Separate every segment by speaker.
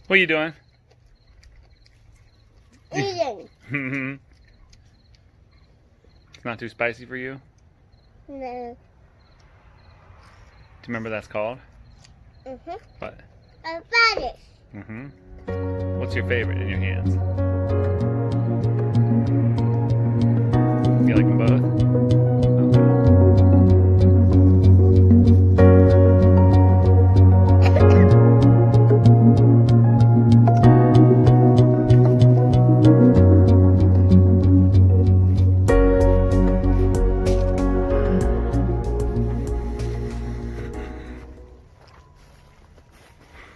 Speaker 1: What are you doing?
Speaker 2: Eating.
Speaker 1: It's not too spicy for you?
Speaker 2: No.
Speaker 1: Do you remember what that's called? What?
Speaker 2: A radish.
Speaker 1: What's your favorite in your hands? You like them both?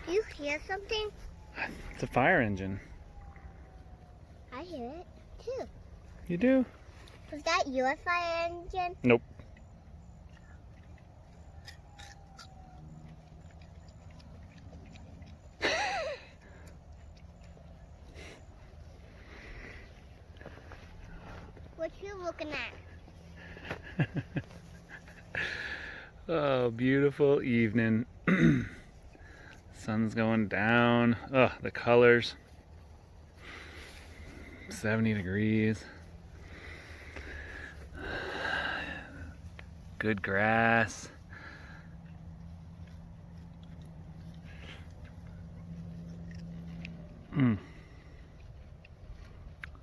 Speaker 2: Do you hear something?
Speaker 1: It's a fire engine.
Speaker 2: I hear it too.
Speaker 1: You do?
Speaker 2: Was that your fire engine?
Speaker 1: Nope.
Speaker 2: What you looking at?
Speaker 1: Oh, beautiful evening. Sun's going down. Oh, the colors. 70 degrees. Good grass. The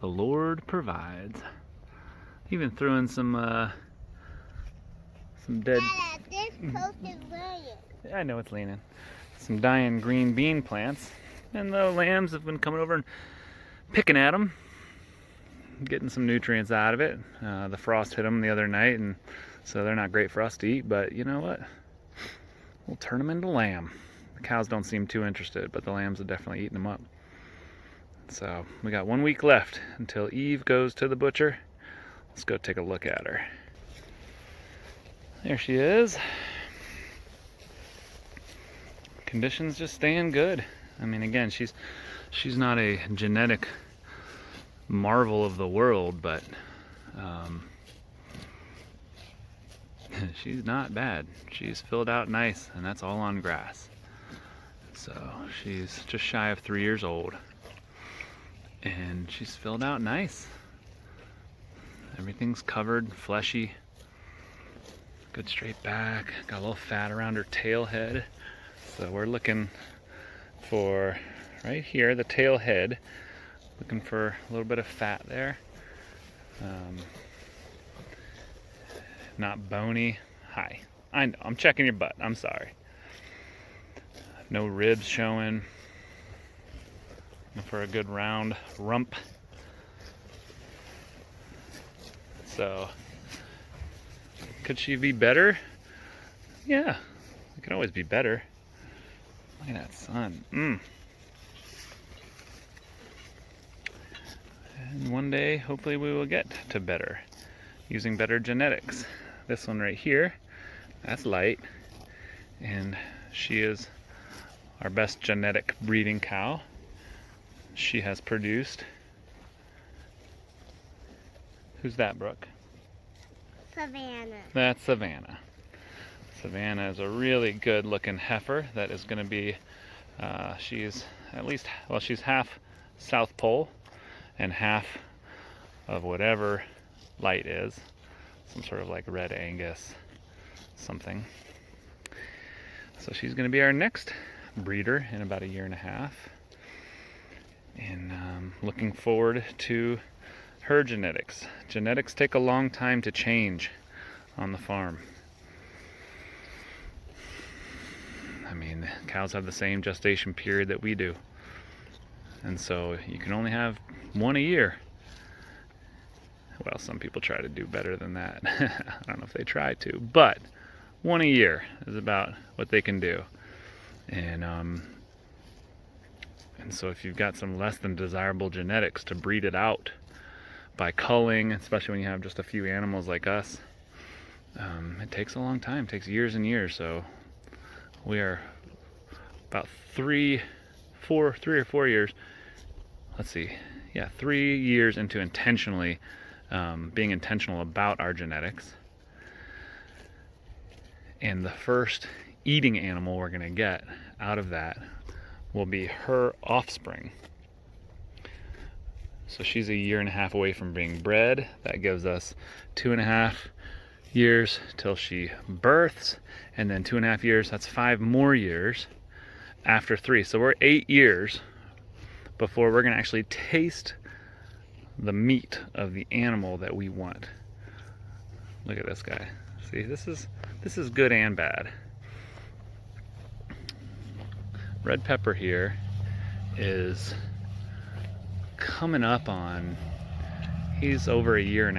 Speaker 1: Lord provides. Even threw in some dead.
Speaker 2: Dada, this coat is laying.
Speaker 1: I know it's leaning. Some dying green bean plants, and the lambs have been coming over and picking at them, getting some nutrients out of it. The frost hit them the other night, and so they're not great for us to eat, but you know what? We'll turn them into lamb. The cows don't seem too interested, but the lambs are definitely eating them up. So we got 1 week left until Eve goes to the butcher. Let's go take a look at her. There she is. Conditions just staying good. I mean, again, she's not a genetic marvel of the world, but she's not bad. She's filled out nice, and that's all on grass. So she's just shy of 3 years old, and she's filled out nice. Everything's covered, fleshy, good straight back, got a little fat around her tail head. So we're looking for, right here, the tail head, looking for a little bit of fat there. Not bony. Hi, I know, I'm checking your butt, I'm sorry. No ribs showing. Looking for a good round rump. So, could she be better? Yeah, it could always be better. Look at that sun. And one day, hopefully we will get to better, using better genetics. This one right here, that's Light, and she is our best genetic breeding cow. She has produced. Who's that, Brooke?
Speaker 2: Savannah.
Speaker 1: That's Savannah. Savannah is a really good looking heifer that is going to be, she's at least, well, she's half South Pole and half of whatever Light is. Some sort of like Red Angus something. So she's going to be our next breeder in about 1.5 years. And looking forward to her genetics. Genetics take a long time to change on the farm. I mean, cows have the same gestation period that we do. And so you can only have one a year. Well, some people try to do better than that. I don't know if they try to, but one a year is about what they can do. And so if you've got some less than desirable genetics to breed it out by culling, especially when you have just a few animals like us, it takes a long time. It takes years and years. So we are about 3 or 4 years. Let's see. Yeah, 3 years into intentionally being intentional about our genetics. And the first eating animal we're going to get out of that will be her offspring. So she's 1.5 years away from being bred. That gives us 2.5 years till she births, and then 2.5 years, that's 5 more years after 3. So we're 8 years before we're gonna actually taste the meat of the animal that we want. Look at this guy. See, this is good and bad. Red pepper here is coming up on, he's over 1.5 years,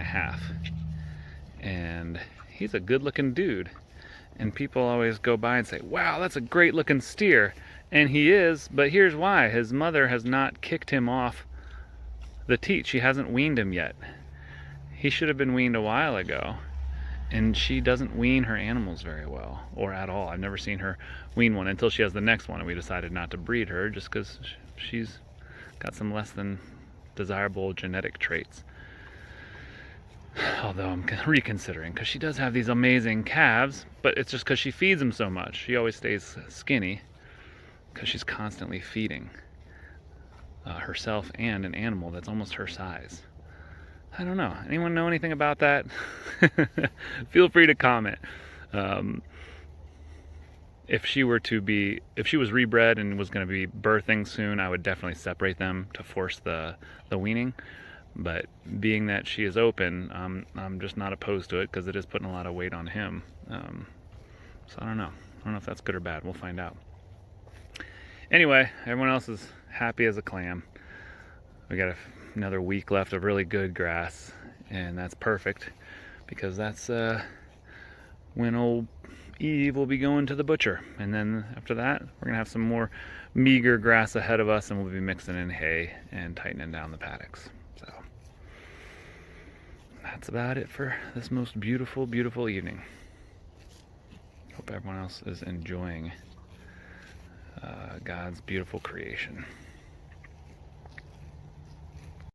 Speaker 1: and he's a good looking dude, and people always go by and say, wow, that's a great looking steer, and he is, but here's why. His mother has not kicked him off the teat. She hasn't weaned him yet. He should have been weaned a while ago, and she doesn't wean her animals very well, or at all. I've never seen her wean one until she has the next one, and we decided not to breed her just because she's got some less than desirable genetic traits. Although I'm reconsidering, because she does have these amazing calves, but it's just because she feeds them so much. She always stays skinny because she's constantly feeding herself and an animal that's almost her size. I don't know. Anyone know anything about that? Feel free to comment. If she was rebred and was going to be birthing soon, I would definitely separate them to force the weaning. But being that she is open, I'm just not opposed to it because it is putting a lot of weight on him. So I don't know. I don't know if that's good or bad. We'll find out. Anyway, everyone else is happy as a clam. We got another week left of really good grass, and that's perfect because that's when old Eve will be going to the butcher. And then after that, we're going to have some more meager grass ahead of us, and we'll be mixing in hay and tightening down the paddocks. So that's about it for this most beautiful, beautiful evening. Hope everyone else is enjoying God's beautiful creation.